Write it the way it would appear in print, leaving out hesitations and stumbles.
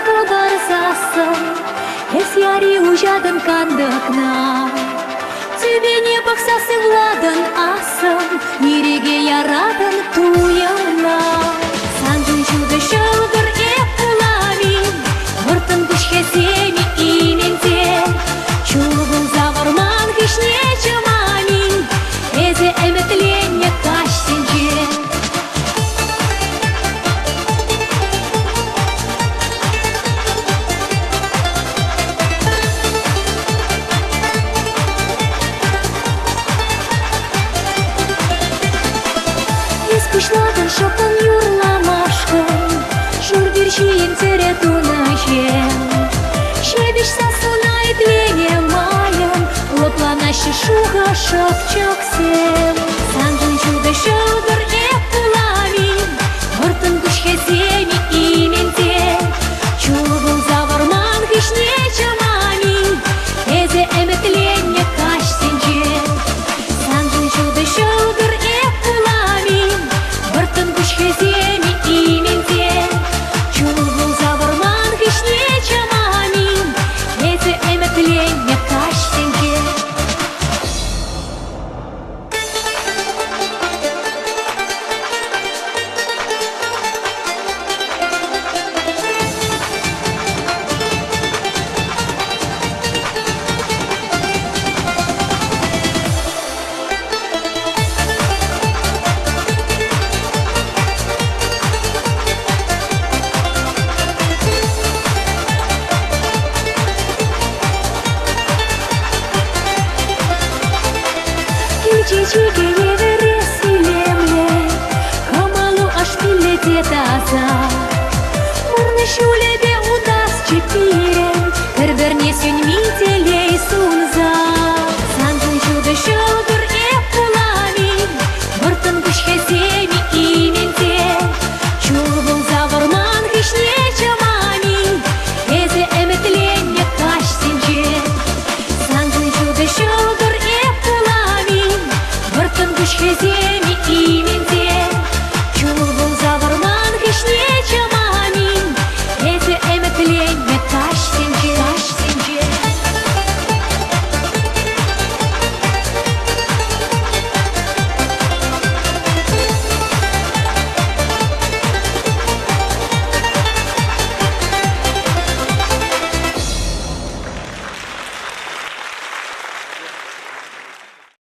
ходар засын, эс яри ужадын кандыкна. Тебе не бақсасы владын асын, нереге ярадын туйымна. Санжын чуды шылдыр эп буламин, выртын күшке сені именде. Чулығын заварман кішне чамамин, эзе әмітленне кашсенже. Пышладын шопын юрламашкын, журдиршин цере тунашен. Шебеш сасуна этлене майын, лопланашы шуга шопчоксен. Санжын чуды шылдыр эп буламин, выртын күшке сені именде. Чулығын заварман кішне чамамин, эзе әмітленне кашсенже. Санжын чуды шылдыр эп буламин, выртын күшке сені именде. Чулығын заварман кішне чамамин, эзе әмітленне кашсенже. Чичиге евере силемле, камалу аш пилете таза. Мурны шулебе удас чепирен, кірбірне сөнмителей сунза. Санжын чуды шылдыр эп буламин, выртын күшке сені именде. Чулығын заварман кішне чамамин, эзе әмітленне кашсенже. Санжын чуды шылдыр эп буламин, выртын күшке сені именде.